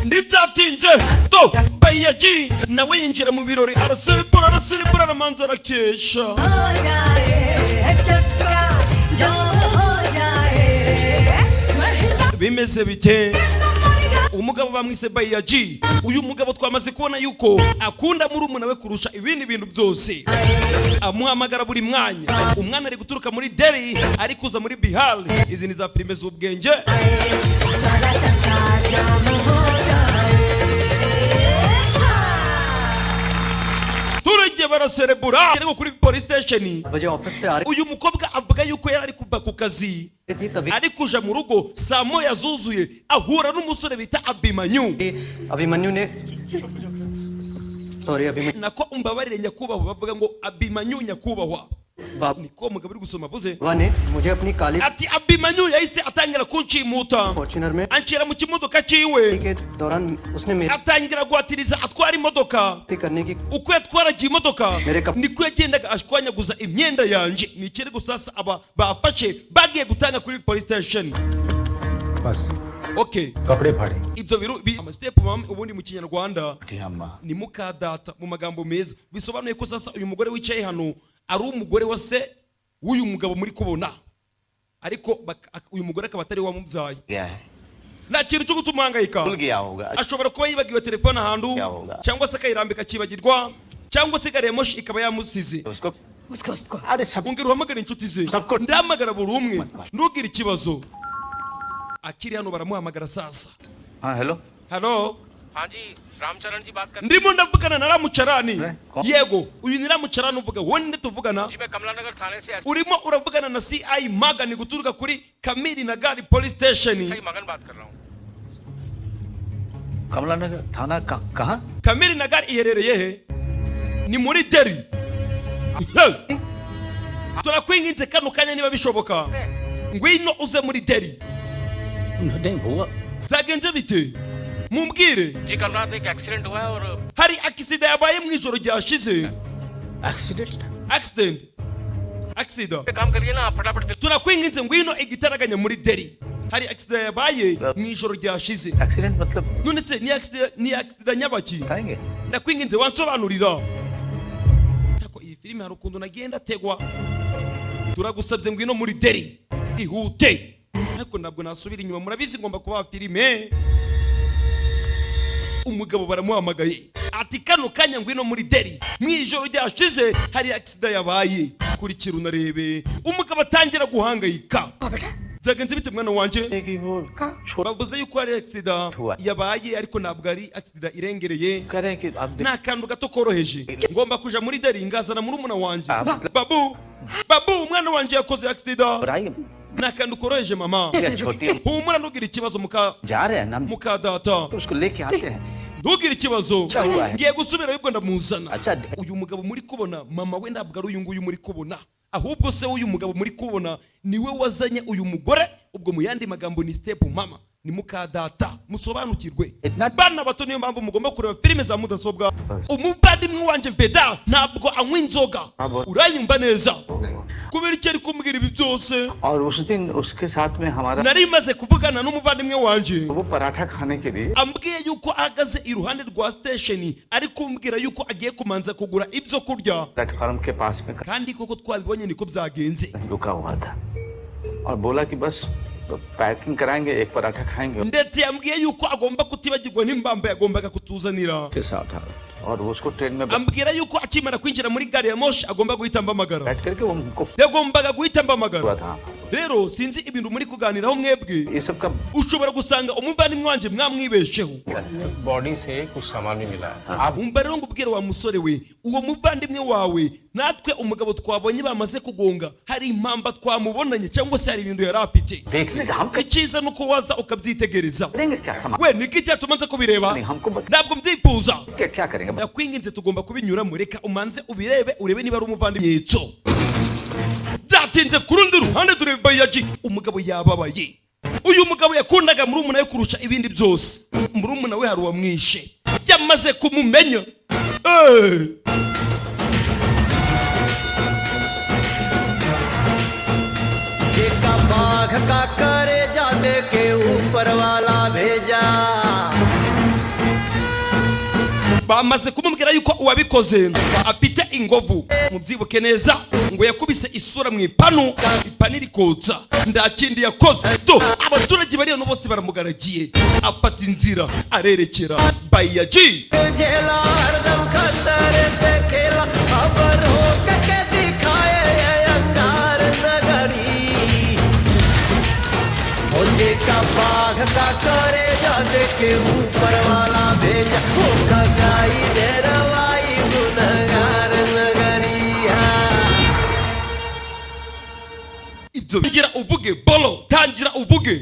ntibyatinze do bayaji nawe yinjira mu birori arasiribura aramanza arakesha bimeze bite umugabo bamwise bayaji uyu mugabo twamaze kubona yuko akunda murumuna we kurusha ibindi bintu byose amuhamagara buri mwanya umwana ari guturuka muri Delhi ari kuza muri Bihar izi ni za filime z'ubwenge turege baraserebura ariko kuri police station uyu mukobwa avuga yuko yari ari kuva ku kazi ari kuja mu rugo saa moya zuzuye ahura n'umusore bita Abimanyu nako umbabarire nyakubahwa bavuga ngo Abimanyu nyakubahwa niko mugabo uri gusoma avuze ati Abimanyu yahise atangira kunshimuta anshira mu kimodoka ciwe atangira guhatiriza atwara imodoka uko yatwaragiye imodoka niko yagendaga ashwanyaguza imyenda yanje ni ikirego sasa aba bafashe bagiye gutanga kuri police station बस okay कपड़े फाड़े ibyo biru amastep ubundi mu kinyarwanda ni mukadata mu magambo meza bisobanuye ko sasa uyu mugore wicaye hano ari umugore wa se w'uyu mugabo muri kubona ariko uyu mugore akaba atari wamubyaye nta kintu cyo gutumangayika ashobora kuba yibagiwe telefone ahantu cyangwa se akayirambika kibagirwa cyangwa se gare moshi ikaba yamusize ungera uhamagara inshuti ze ndahamagara buri umwe ntugire ikibazo akiri hano baramuhamagara sasa hello halo हाँ जी रामचरण जी बात कर ndimo ndavugana na Ramucarani yego uyu ni Ramucarani uvuga wonde tuvugana जी मैं कमलानगर थाने से urimo uravugana na CI Magan guturuka kuri Kamiri Nagar police station सही मगन बात कर रहा हूँ कमला नगर थाना कहाँ Kamiri Nagar iherereye he ni muri Delhi turakwinginze kano kanya niba bishoboka ngwino uze muri Delhi नहीं हुआ zagenze bite mumbwire जी कल रात एक एक्सीडेंट हुआ है और hari accident yabaye mu ijoro ryashize accident accident पे काम करिए ना आप फटाफट turakwinginze ngwino igitaraganya muri Delhi hari accident yabaye mu ijoro ryashize accident मतलब none se ni accident nyabaki खाएंगे ndakwinginze wansobanurira tako iyi filime hari ukuntu nagenda tegwa turagusabye ngwino muri Delhi ihute ariko ntabwo nasubira inyuma murabizi ngomba kuba filime umugabo baramuhamagaye ati kano kanya ngwino muri Delhi mu ijoro ryashize hari accident yabaye kurikira unarebe umugabo atangira guhangayika zagenze bite mwana wanje bavuze yuko hari accident yabaye ariko ntabwo ari accident irengereye कह रहे हैं कि आप nta kantu gato koroheje ngomba kuja muri Delhi ngazana murumuna wanje babu umwana wanje yakoze accident बुराई nta kantu koroheje mama छोटी humura ntugire ikibazo जा रहे हैं ना muka data तो उसको लेके आते हैं ntugire ikibazo Cyahuye. ngiye gusubira yuko ndamuzana Acha- uyu mugabo muri kubona mama we ntabwo ari uyu nguyu muri kubona ahubwo se uyu mugabo muri kubona niwe wazanye uyu mugore ubwo mu yandi magambo ni step mama ni muka data musobanukirwe bana bato niyo mpamvu mugomba kureba filime za mudasobwa umuvandimwe wanje mpeda ntabwo anywa inzoga uranyumva neza kubera icyo ari kumbwira ibi byose और उस दिन उसके साथ में हमारा nari maze kuvugana n'umuvandimwe wanje वो पराठा खाने के लिए ambwiye yuko ahagaze iruhande rwa station ari kumbwira yuko agiye kumanza kugura ibyo kurya platform के पास में kandi koko twabibonye niko byagenze रुका हुआ था और बोला कि बस पैकिंग कराएंगे एक पराठा खाएंगे ndetse yambwiye yuko agomba kutibagirwa n'imbamba yagombaga kutuzanira के साथ आ और उसको ट्रेन में ambwira yuko akimara kwinjira muri gari ya moshi agomba guhita mbamagara बैठ करके वो हमको yagombaga guhita हुआ mbamagara था rero sinzi ibintu muri kuganiraho mwebwe ये सब का ushobora gusanga umuvandimwe wanje mwamwibesheho body से कुछ सामान भी मिला है umva rero ngubwire wa musore we uwo muvandimwe wawe natwe umugabo twabonye bamaze kugonga hari impamba twamubonanye cyangwa se hari ibintu yari afite देखने का हम icyiza nuko waza ukabyitegereza करेंगे क्या सामान we niki cyatuma nza kubireba नहीं हमको ntabwo mbyifuza क्या करेंगे ndakwinginze tugomba kubinyuramo reka umanze ubirebe urebe niba ari umuvandimwe yetso byatinze ku rundi ruhande turebe bayaji umugabo yababaye uyu mugabo yakundaga murumuna we kurusha ibindi byose murumuna we hari uwamwishe yamaze kumumenya जेका बाघ का करे जाने के ऊपर वाला भेजा bamaze kumubwira yuko uwabikoze afite ingovu. Mubyibuke neza ngo yakubise isura mu ipanu irikotsa, nta kindi yakoze. Abaturage bari hano bose baramugaragiye, afata inzira arerekera Bayaji. का बाघ का करे जाने के ऊपर वाला भेजा होगा गाई देरवाई गुनगार नगरिया. Ibyo tangira uvuge bolo, tangira uvuge.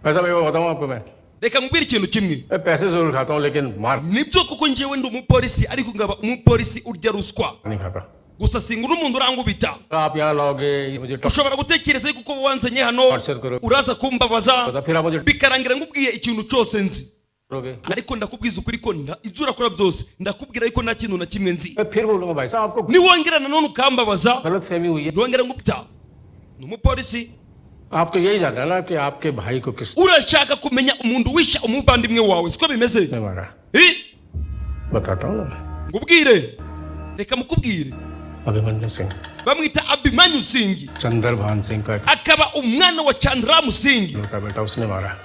ऐसा मैं बताऊं आपको, मैं Reka nkubwire ikintu kimwe, पैसे जरूर खाता हूं लेकिन मार nibyo kuko njyewe ndi umupolisi, ariko ngaba umupolisi urya ruswa. नहीं खाता. Gusa singa n'umuntu urangubita. आप यहाँ लाओगे मुझे Ushobora gutekereza yuko kuba wanzanye hano uraza kumbabaza फिर आप मुझे bikarangira ngubwiye ikintu cyose nzi, करोगे. ariko ndakubwiza ukuri ko ibyo urakora byose ndakubwira yuko nta kintu na kimwe nzi. मैं फिर बोलूंगा भाई साहब आपको Niwongera nanone ukambabaza गलत फहमी हुई है. ntiwongera ngubita. Ni umupolisi, आपको यही जानना है ना कि आपके भाई को किसने urashaka kumenya umuntu wisha umuvandimwe wawe, siko bimeze? मारा. बताता हूँ ना. Ngubwire, reka mukubwire. Abhimanyu Singh, Bamwita Abimanyu Singi, Chandrabhan सिंह का akaba umwana wa Chandramu Singi, बेटा उसने मारा.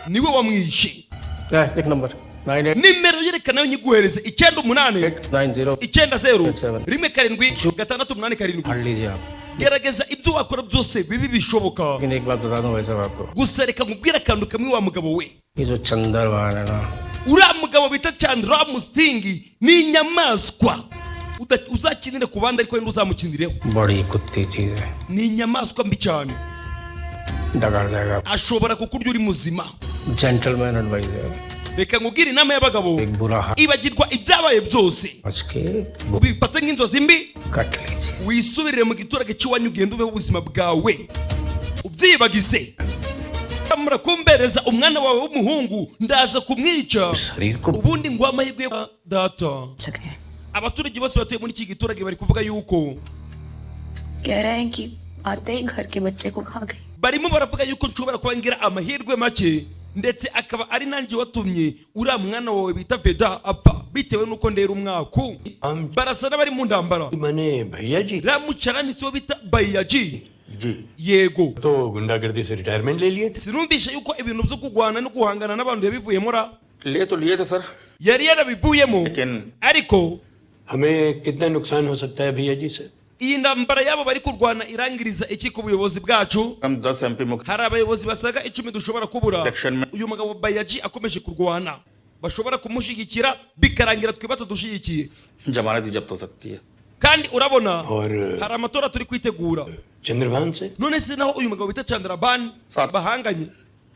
niwe wamwishe. एक नंबर 98 Nimero yerekana yo nyiguhereze 98 90 90 rimwe karindwi gatandatu umunani karindwi. पढ़ लीजिए आप. Gerageza ibyo wakora byose bibi bishoboka. लेकिन एक बात बता दूं भाई साहब आपको, Gusa reka nkubwire akantu kamwe wa mugabo we, ये जो चंद्रभान है ना, uriya mugabo bita Chandramu Singi ni inyamaswa. Uzakinire ku bandi ariko uzamukinireho. बड़ी कुत्ती चीज है. Ni inyamaswa mbi cyane, डगर जाएगा. ashobora kukurya uri muzima. Gentleman adviser, Reka nkubwire inama y'abagabo, एक बुरा हाथ ibagirwa ibyabaye byose, बच के ubifate nk'inzozi mbi, कट लीजिए. wisubirire mu giturage cy'iwanyu, ugenda ubeho ubuzima bwawe ubyibagize. Murakumbereza umwana wawe w'umuhungu ndaza kumwica, शरीर को ubundi ngo amahirwe ya data. Abaturage bose batuye muri iki giturage bari kuvuga yuko कह रहे हैं कि आते ही घर के बच्चे को खा गई. barimo baravuga yuko nshobora kuba ngira amahirwe make, ndetse akaba ari nanjye watumye uriya mwana wawe bita Veda apfa bitewe nuko ndera umwaku. Barasa n'abari mu ndambara. मैंने भैया जी Ramucaranitse wo bita Bayaji. जी Yego, तो गुंडागर्दी से रिटायरमेंट ले लिए थे. sinumvishe yuko ibintu byo kugwana no guhangana n'abantu yabivuyemo ra. ले तो लिए थे सर, Yari yarabivuyemo, लेकिन ariko हमें कितना नुकसान हो सकता है भैया जी से? iyi ndambara yabo bari kurwana irangiriza iki ku buyobozi bwacu? हम 10 MP मुक्त Hari abayobozi basaga 10 dushobora kubura. Election. Uyu mugabo Bayaji akomeje kurwana, bashobora kumushyigikira bikarangira twe batadushigikiye. जमानत भी जब्त हो सकती है. Kandi urabona और hari amatora turi kwitegura, Chandrabhan से none se naho uyu mugabo bita Chandraban bahanganye,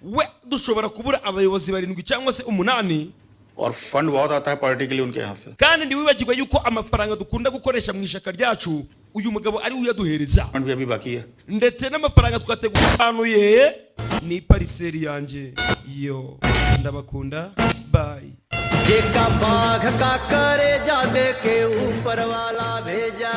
we dushobora kubura abayobozi 7 cyangwa se 8. और फंड बहुत आता है पार्टी के लिए उनके यहाँ से. Kandi ntiwibagirwe yuko amafaranga dukunda gukoresha mu ishaka ryacu uyu mugabo ari uyaduhereza, fund भी अभी बाकी है. ndetse n'amafaranga twategura ahantu ye ni pariseri yanjye. Yo ndabakunda, bye. जेका बाघ का करे जाने के ऊपर वाला भेजा.